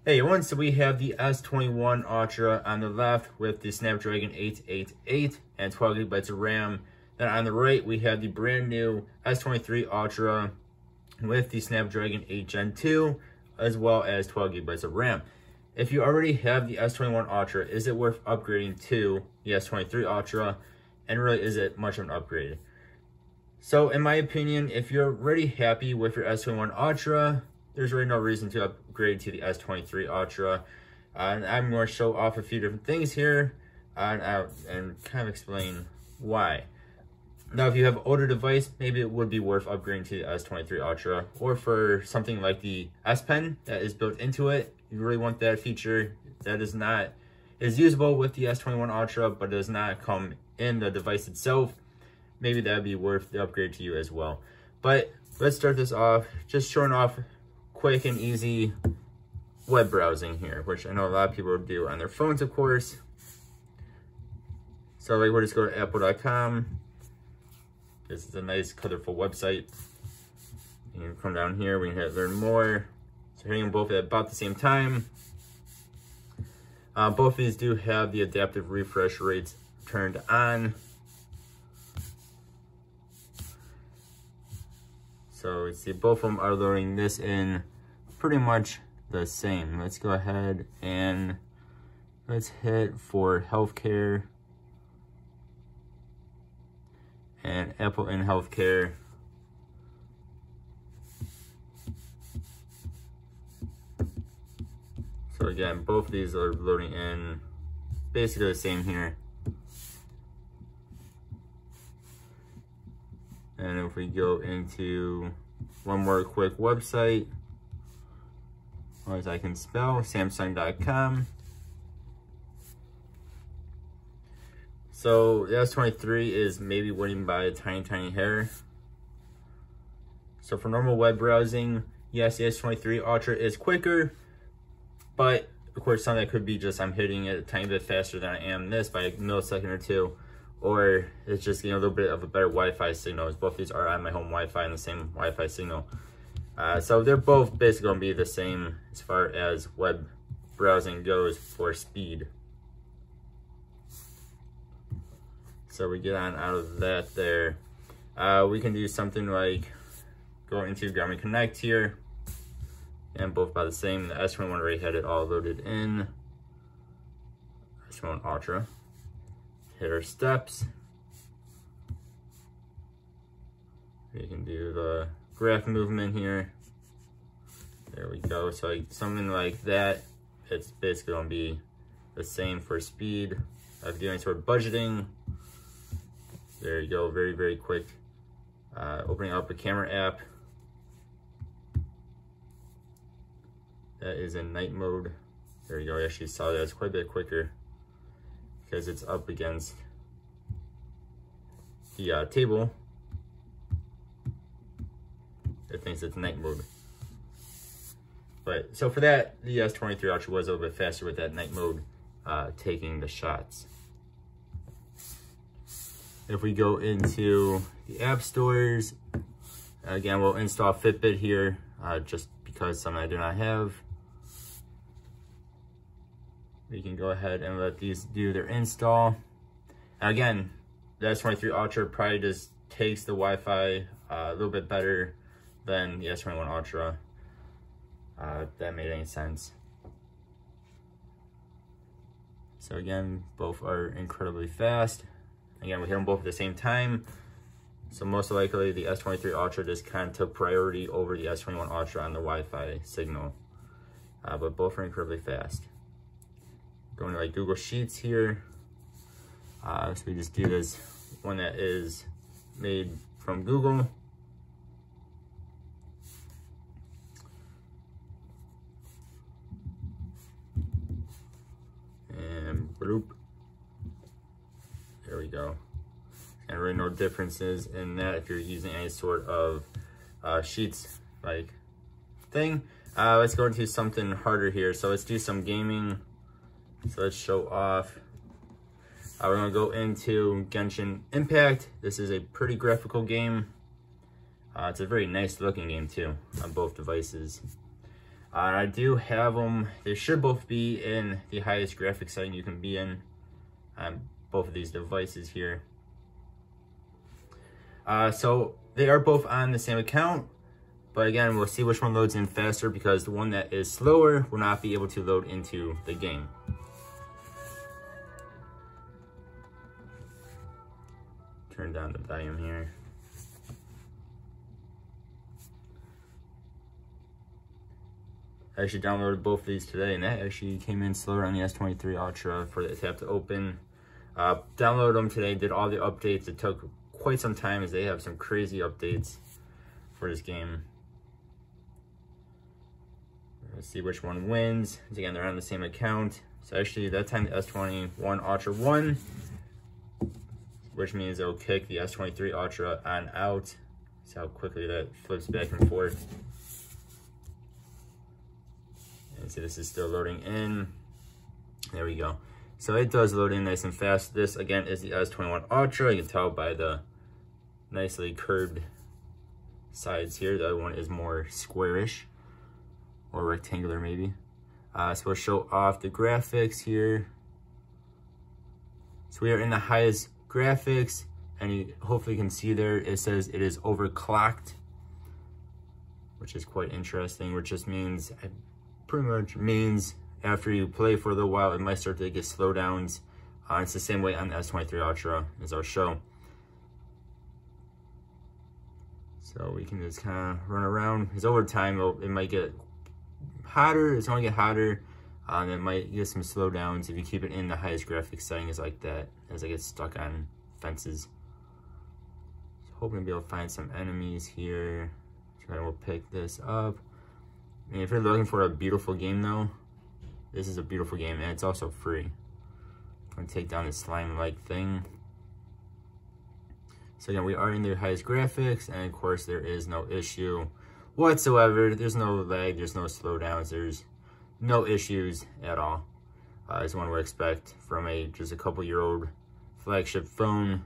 Hey everyone, so we have the S21 Ultra on the left with the Snapdragon 888 and 12 gigabytes of RAM. Then on the right, we have the brand new S23 Ultra with the Snapdragon 8 Gen 2 as well as 12 gigabytes of RAM. If you already have the S21 Ultra, is it worth upgrading to the S23 Ultra? And really, is it much of an upgrade? So in my opinion, if you're already happy with your S21 Ultra, there's really no reason to upgrade to the S23 Ultra. And I'm going to show off a few different things here and kind of explain why. Now, if you have an older device, maybe it would be worth upgrading to the S23 Ultra, or for something like the S Pen that is built into it. You really want that feature that is usable with the S21 Ultra, but does not come in the device itself. Maybe that would be worth the upgrade to you as well. But let's start this off just showing off quick and easy web browsing here, which I know a lot of people do on their phones, of course. So like, we'll just go to apple.com. This is a nice, colorful website. You can come down here, we can hit learn more. So hitting them both at about the same time. Both of these do have the adaptive refresh rates turned on. So we see both of them are loading this in pretty much the same. Let's go ahead and let's hit for healthcare and Apple in healthcare. So again, both of these are loading in basically the same here. And if we go into one more quick website, as I can spell, Samsung.com. So the S23 is maybe winning by a tiny hair. So for normal web browsing, yes, the S23 Ultra is quicker, but of course some of that could be just I'm hitting it a tiny bit faster than I am this by a millisecond or two, or it's just getting a little bit of a better Wi-Fi signal, as both these are on my home Wi-Fi and the same Wi-Fi signal. So they're both basically going to be the same as far as web browsing goes for speed. So we get on out of that there. We can do something like go into Garmin Connect here, and both about the same. The S21 already had it all loaded in. S21 Ultra. Hit our steps. We can do the graph movement here. There we go. So like something like that, it's basically going to be the same for speed. Of doing sort of budgeting. There you go, very, very quick. Opening up a camera app. That is in night mode. There you go, I actually saw that. It's quite a bit quicker because it's up against the table. It thinks it's night mode. But so for that, the S23 Ultra was a little bit faster with that night mode, taking the shots. If we go into the app stores, again, we'll install Fitbit here, just because some I do not have. We can go ahead and let these do their install. And again, the S23 Ultra probably just takes the Wi-Fi a little bit better than the S21 Ultra. If that made any sense. So again, both are incredibly fast. Again, we hit them both at the same time. So most likely the S23 Ultra just kind of took priority over the S21 Ultra on the Wi-Fi signal. But both are incredibly fast. Going to like Google Sheets here. So we just do this one that is made from Google. And bloop. There we go. And really no differences in that if you're using any sort of sheets like thing. Let's go into something harder here. So let's do some gaming. So let's show off. We're gonna go into Genshin Impact. This is a pretty graphical game. It's a very nice looking game too on both devices. I do have them. They should both be in the highest graphics setting you can be in on both of these devices here. So they are both on the same account, but again, we'll see which one loads in faster, because the one that is slower will not be able to load into the game. Turn down the volume here. I actually downloaded both of these today, and that actually came in slower on the S23 Ultra for the tab to open. Downloaded them today, did all the updates. It took quite some time, as they have some crazy updates for this game. Let's see which one wins. Again, they're on the same account. So actually, that time the S21 Ultra won, which means it'll kick the S23 Ultra on out. See how quickly that flips back and forth. And see, this is still loading in. There we go. So it does load in nice and fast. This, again, is the S21 Ultra. You can tell by the nicely curved sides here. The other one is more squarish, or rectangular maybe. So we'll show off the graphics here. So we are in the highest graphics, and you hopefully can see there, it says it is overclocked, which is quite interesting, which just means, pretty much means after you play for a little while, it might start to get slowdowns. It's the same way on the S23 Ultra, as I'll show. So we can just kind of run around. Because over time, it might get hotter. It's going to get hotter. And it might get some slowdowns if you keep it in the highest graphics settings like that, as I get stuck on fences. So hoping to be able to find some enemies here. So we'll pick this up. I mean, if you're looking for a beautiful game though, this is a beautiful game, and it's also free. I'm gonna take down this slime-like thing. So again, we are in the highest graphics, and of course there is no issue whatsoever. There's no lag, there's no slowdowns, there's no issues at all. As one would expect from just a couple-year-old flagship phone.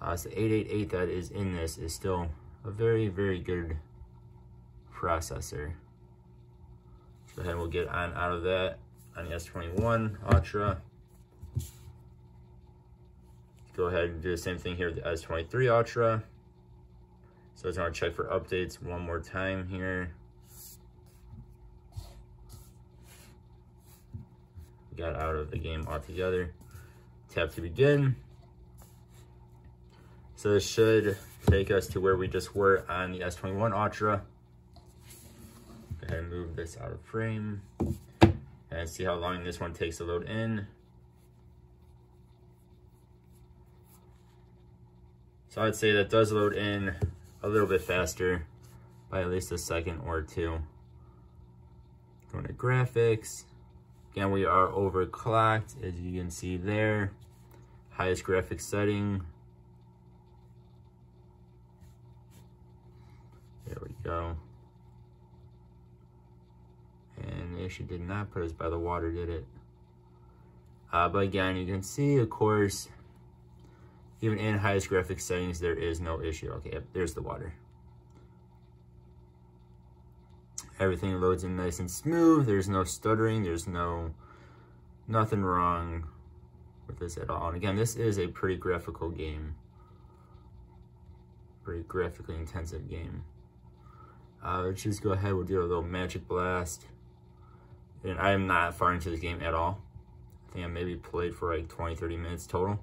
So the 888 that is in this is still a very, very good processor. Go ahead and we'll get on out of that on the S21 Ultra. Go ahead and do the same thing here with the S23 Ultra. So I just want to check for updates one more time here. Got out of the game altogether. Tap to begin. So this should take us to where we just were on the S21 Ultra. Go ahead and move this out of frame and see how long this one takes to load in. So I'd say that does load in a little bit faster by at least a second or two. Going to graphics. Again, we are overclocked, as you can see there. Highest graphics setting. There we go. And it actually did not put us by the water, did it? But again, you can see, of course, even in highest graphics settings, there is no issue. Okay, yep, there's the water. Everything loads in nice and smooth. There's no stuttering. There's nothing wrong with this at all. And again, this is a pretty graphical game. Pretty graphically intensive game. Let's just go ahead. We'll do a little magic blast. And I am not far into this game at all. I think I maybe played for like 20-30 minutes total.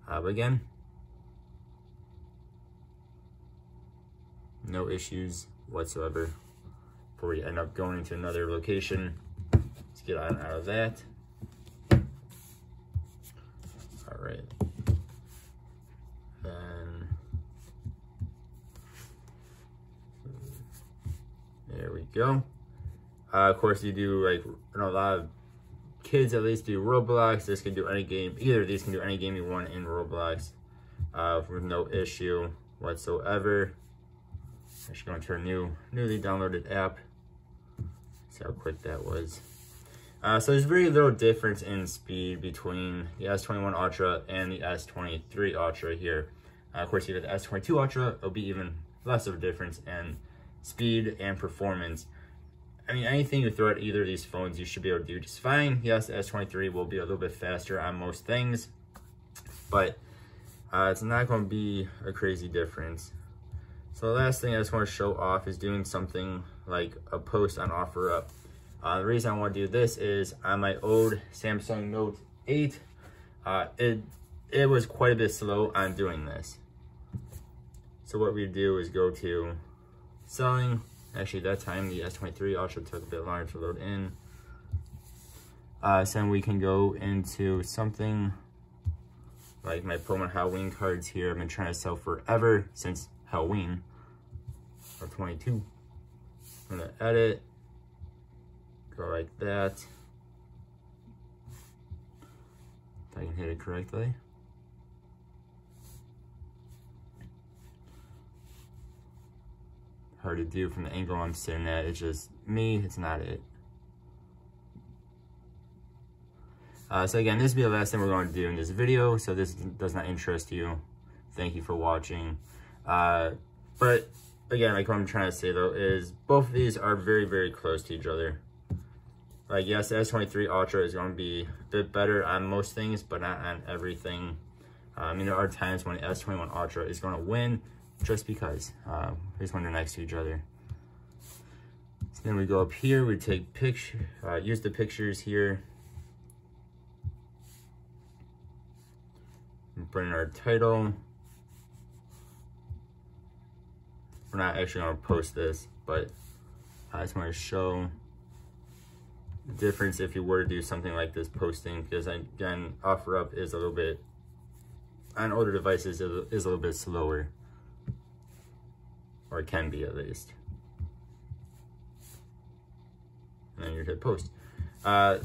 But again, no issues whatsoever before we end up going into another location. Let's get on out of that. All right. Then there we go. Of course, you do, like, a lot of kids at least do Roblox. This can do any game. Either of these can do any game you want in Roblox with no issue whatsoever. Actually going to our newly downloaded app. See how quick that was. So there's very little difference in speed between the S21 Ultra and the S23 Ultra here. Of course, you have the S22 Ultra, it'll be even less of a difference, and speed and performance. I mean, anything you throw at either of these phones, you should be able to do just fine. Yes, S23 will be a little bit faster on most things, but it's not going to be a crazy difference. So the last thing I just want to show off is doing something like a post on OfferUp. The reason I want to do this is on my old Samsung Note 8, it was quite a bit slow on doing this. So what we do is go to selling. Actually, that time the S23 Ultra took a bit longer to load in. So then we can go into something like my Pokemon Halloween cards here. I've been trying to sell forever since Halloween of 22. I'm gonna edit, go like that. If I can hit it correctly. Hard to do from the angle I'm sitting at. It's just me, it's not it. So again, this will be the last thing we're going to do in this video, so this does not interest you. Thank you for watching. But again, like what I'm trying to say though is both of these are very, very close to each other. Like yes, the S23 Ultra is going to be a bit better on most things, but not on everything. I mean, there are times when the S21 Ultra is going to win just because these ones are next to each other. So then we go up here, we take picture, use the pictures here. And put in our title. We're not actually going to post this, but I just want to show the difference if you were to do something like this posting, because again, OfferUp is a little bit, on older devices, is a little bit slower, or it can be at least. And then you hit post. On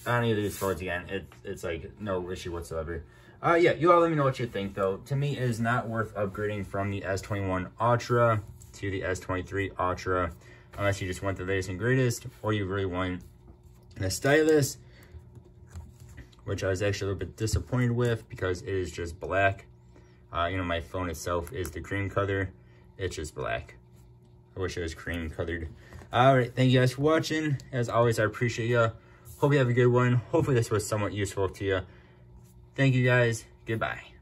any of these phones, again, it's like no issue whatsoever. Yeah, you all let me know what you think though. To me, it is not worth upgrading from the S21 Ultra to the S23 Ultra unless you just want the latest and greatest, or you really want a stylus, which I was actually a little bit disappointed with because it is just black. You know, my phone itself is the cream color. It's just black. I wish it was cream colored. All right, thank you guys for watching. As always, I appreciate you. Hope you have a good one. Hopefully this was somewhat useful to you. Thank you guys. Goodbye.